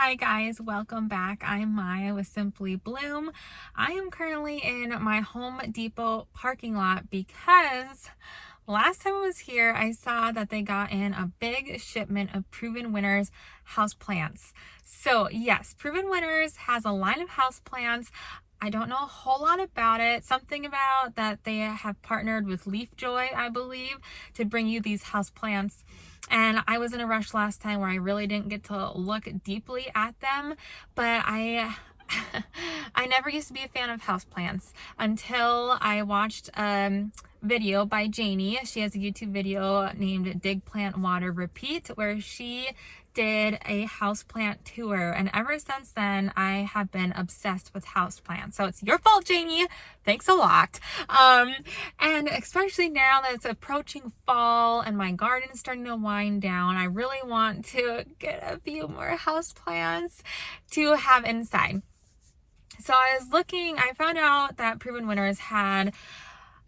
Hi guys, welcome back. I'm Maya with Simply Bloom. I am currently in my Home Depot parking lot because last time I was here, I saw that they got in a big shipment of Proven Winners houseplants. So yes, Proven Winners has a line of houseplants. I don't know a whole lot about it. Something about that they have partnered with Leaf Joy, I believe, to bring you these houseplants. And I was in a rush last time where I really didn't get to look deeply at them, but I never used to be a fan of houseplants until I watched video by Janie. She has a YouTube video named Dig Plant Water Repeat where she did a houseplant tour, and ever since then I have been obsessed with houseplants. So it's your fault, Janie. Thanks a lot. And especially now that it's approaching fall and my garden is starting to wind down, I really want to get a few more houseplants to have inside. So I found out that Proven Winners had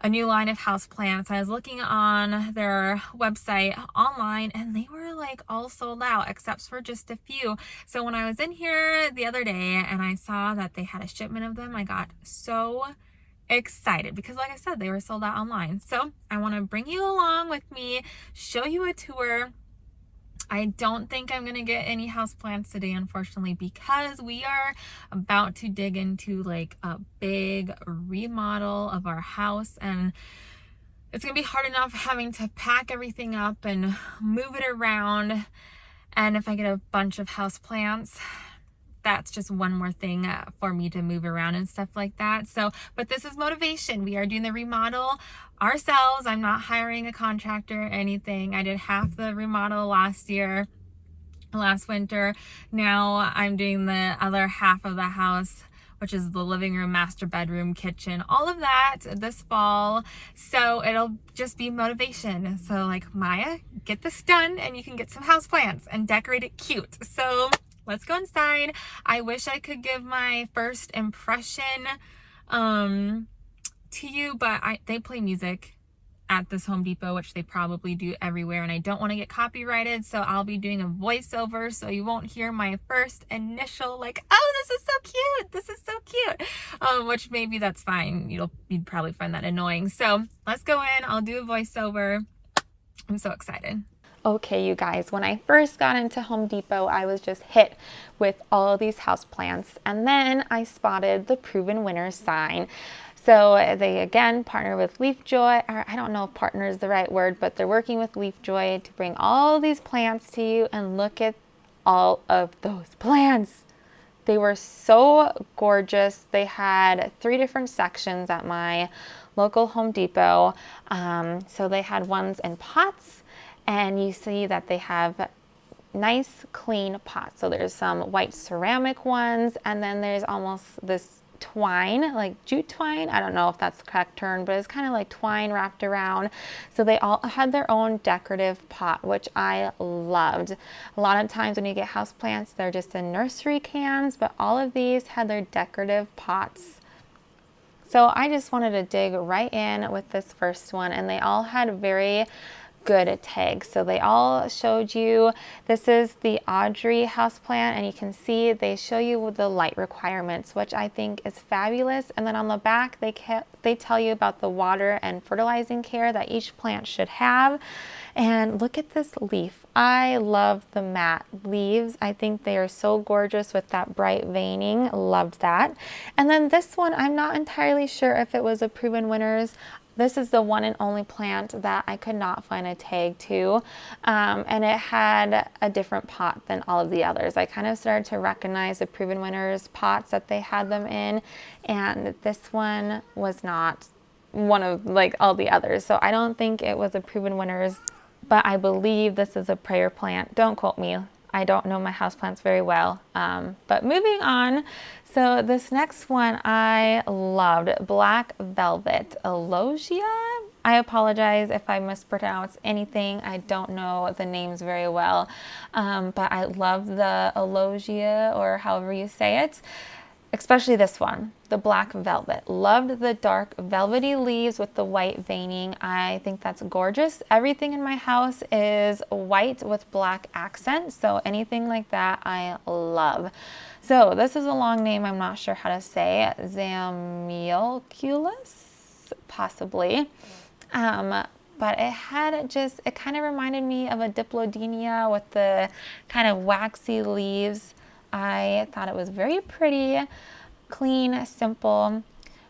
a new line of houseplants. I was looking on their website online and they were like all sold out except for just a few. So when I was in here the other day and I saw that they had a shipment of them, I got so excited because like I said, they were sold out online. So I want to bring you along with me, show you a tour. I don't think I'm going to get any houseplants today, unfortunately, because we are about to dig into like a big remodel of our house, and it's going to be hard enough having to pack everything up and move it around. And if I get a bunch of houseplants, that's just one more thing for me to move around and stuff like that. So, but this is motivation. We are doing the remodel ourselves. I'm not hiring a contractor or anything. I did half the remodel last winter. Now I'm doing the other half of the house, which is the living room, master bedroom, kitchen, all of that this fall. So it'll just be motivation. So like, Maya, get this done and you can get some houseplants and decorate it cute. So let's go inside. I wish I could give my first impression to you, but they play music at this Home Depot, which they probably do everywhere, and I don't want to get copyrighted, so I'll be doing a voiceover, so you won't hear my first initial like, oh, this is so cute, this is so cute, which maybe that's fine. You'd probably find that annoying. So let's go in. I'll do a voiceover. I'm so excited. Okay, you guys, when I first got into Home Depot, I was just hit with all of these houseplants, and then I spotted the Proven Winners sign. So they again partner with Leaf Joy, or I don't know if partner is the right word, but they're working with Leaf Joy to bring all these plants to you, and look at all of those plants. They were so gorgeous. They had 3 different sections at my local Home Depot. So they had ones in pots, and you see that they have nice clean pots. So there's some white ceramic ones, and then there's almost this twine, like jute twine. I don't know if that's the correct term, but it's kind of like twine wrapped around. So they all had their own decorative pot, which I loved. A lot of times when you get houseplants, they're just in nursery cans, but all of these had their decorative pots. So I just wanted to dig right in with this first one, and they all had very good tags. So they all showed you, this is the Audrey houseplant, and you can see they show you the light requirements, which I think is fabulous. And then on the back, they tell you about the water and fertilizing care that each plant should have. And look at this leaf. I love the matte leaves. I think they are so gorgeous with that bright veining. Loved that. And then this one, I'm not entirely sure if it was a Proven Winners. This is the one and only plant that I could not find a tag to, and it had a different pot than all of the others. I kind of started to recognize the Proven Winners pots that they had them in, and this one was not one of like all the others. So I don't think it was a Proven Winners, but I believe this is a prayer plant. Don't quote me. I don't know my houseplants very well. But moving on, so this next one I loved, Black Velvet Alogia. I apologize if I mispronounce anything. I don't know the names very well, but I love the Alogia, or however you say it. especially this one, the black velvet. Loved the dark velvety leaves with the white veining. I think that's gorgeous. Everything in my house is white with black accents, so anything like that I love. So this is a long name, I'm not sure how to say. Zamioculus, possibly. But it kind of reminded me of a diplodenia with the kind of waxy leaves. I thought it was very pretty, clean, simple.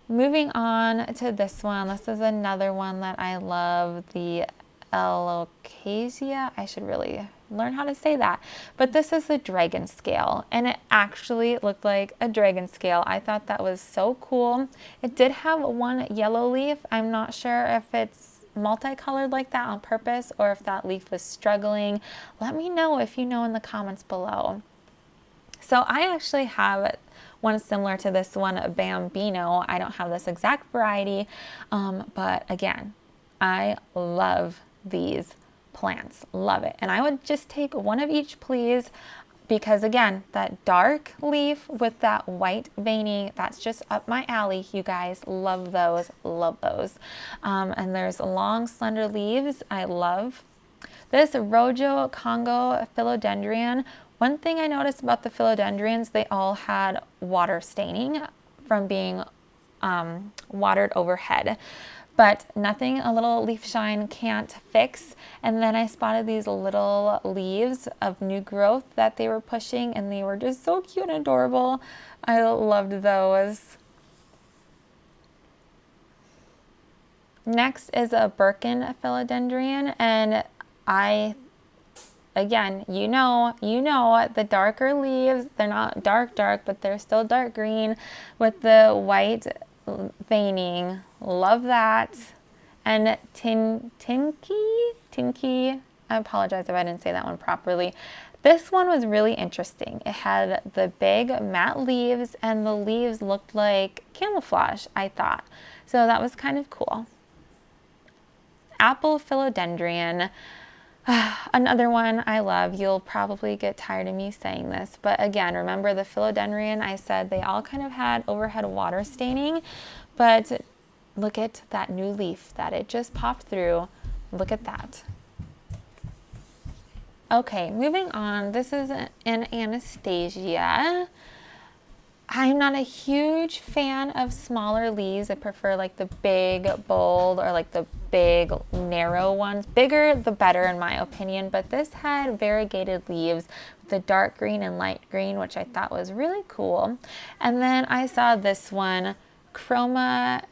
Moving on to this one. This is another one that I love, the Alocasia. I should really learn how to say that. But this is the dragon scale, and it actually looked like a dragon scale. I thought that was so cool. It did have one yellow leaf. I'm not sure if it's multicolored like that on purpose or if that leaf was struggling. Let me know if you know in the comments below. So I actually have one similar to this one, Bambino. I don't have this exact variety, but again, I love these plants. Love it. And I would just take one of each, please, because again, that dark leaf with that white veining, that's just up my alley, you guys. Love those, love those. And there's long, slender leaves I love. This Rojo Congo philodendron, one thing I noticed about the philodendrons, they all had water staining from being watered overhead, but nothing a little leaf shine can't fix. And then I spotted these little leaves of new growth that they were pushing, and they were just so cute and adorable. I loved those. Next is a Birkin philodendron, and again, you know, the darker leaves, they're not dark, but they're still dark green with the white veining. Love that. And Tinky, I apologize if I didn't say that one properly. This one was really interesting. It had the big matte leaves, and the leaves looked like camouflage, I thought. So that was kind of cool. Apple philodendron. Another one I love. You'll probably get tired of me saying this, but again, remember the philodendron, I said they all kind of had overhead water staining, but look at that new leaf that it just popped through. Look at that. Okay, moving on. This is an Anastasia. I'm not a huge fan of smaller leaves. I prefer like the big, bold, or like the big, narrow ones. Bigger, the better in my opinion, but this had variegated leaves with the dark green and light green, which I thought was really cool. And then I saw this one, Chroma,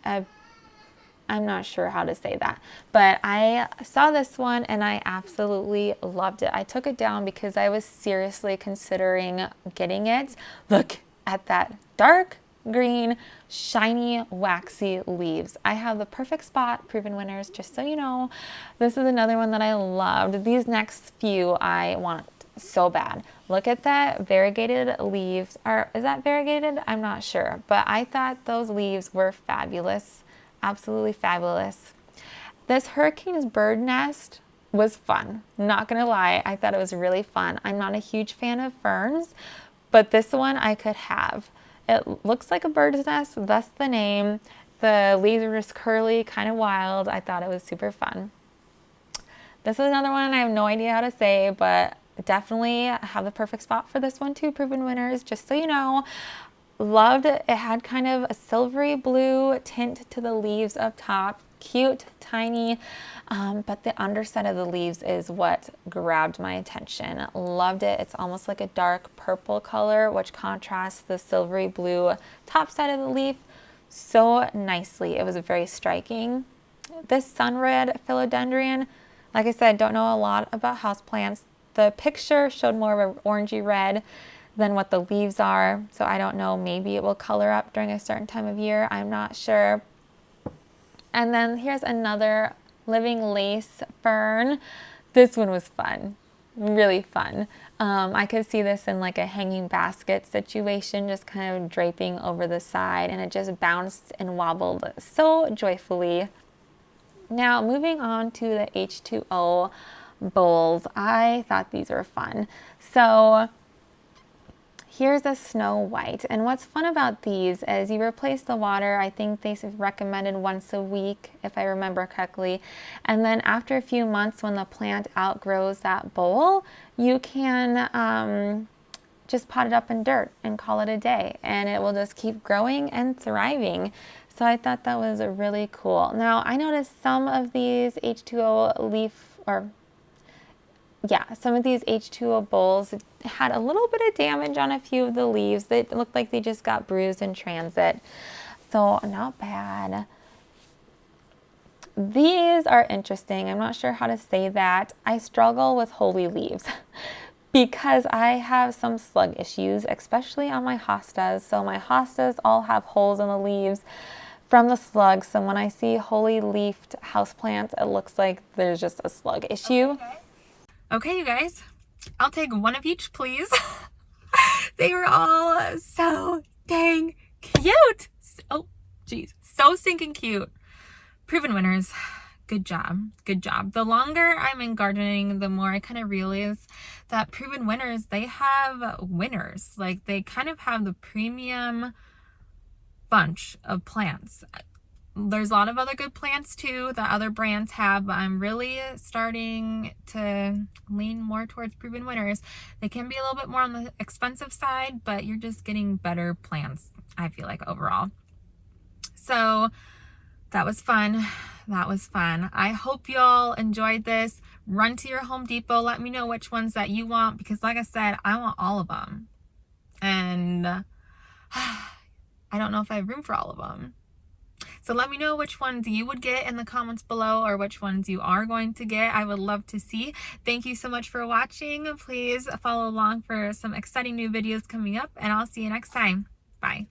I'm not sure how to say that, but I saw this one and I absolutely loved it. I took it down because I was seriously considering getting it. Look at that dark green, shiny, waxy leaves. I have the perfect spot, Proven Winners, just so you know. This is another one that I loved. These next few I want so bad. Look at that variegated leaves. Is that variegated? I'm not sure, but I thought those leaves were fabulous. Absolutely fabulous. This Hurricane's bird nest was fun. Not gonna lie, I thought it was really fun. I'm not a huge fan of ferns, but this one I could have. It looks like a bird's nest, that's the name. The leaves are just curly, kind of wild. I thought it was super fun. This is another one I have no idea how to say, but definitely have the perfect spot for this one too, Proven Winners, just so you know. Loved it. It had kind of a silvery blue tint to the leaves up top. Cute, tiny, but the underside of the leaves is what grabbed my attention. Loved it. It's almost like a dark purple color, which contrasts the silvery blue top side of the leaf so nicely. It was very striking. This sunred philodendron, like I said, don't know a lot about houseplants. The picture showed more of an orangey red than what the leaves are, so I don't know, maybe it will color up during a certain time of year, I'm not sure. And then here's another living lace fern. This one was fun, really fun. I could see this in like a hanging basket situation, just kind of draping over the side, and it just bounced and wobbled so joyfully. Now moving on to the H2O bowls. I thought these were fun. So Here's a Snow White. And what's fun about these is you replace the water. I think they recommended once a week, if I remember correctly. And then after a few months, when the plant outgrows that bowl, you can just pot it up in dirt and call it a day. And it will just keep growing and thriving. So I thought that was really cool. Now, I noticed some of these H2O leaf, or yeah, some of these H2O bowls had a little bit of damage on a few of the leaves. They looked like they just got bruised in transit. So not bad. These are interesting. I'm not sure how to say that. I struggle with holy leaves because I have some slug issues, especially on my hostas. So my hostas all have holes in the leaves from the slugs. So when I see holy leafed houseplants, it looks like there's just a slug issue. Okay, you guys, I'll take one of each, please. They were all so dang cute. Oh, geez, so stinking cute. Proven winners. Good job. Good job. The longer I'm in gardening, the more I kind of realize that Proven Winners, they have winners. Like, they kind of have the premium bunch of plants. There's a lot of other good plants too that other brands have, but I'm really starting to lean more towards Proven Winners. They can be a little bit more on the expensive side, but you're just getting better plants, I feel like, overall. So that was fun. That was fun. I hope y'all enjoyed this. Run to your Home Depot. Let me know which ones that you want, because like I said, I want all of them. And I don't know if I have room for all of them. So let me know which ones you would get in the comments below, or which ones you are going to get. I would love to see. Thank you so much for watching. Please follow along for some exciting new videos coming up, and I'll see you next time. Bye.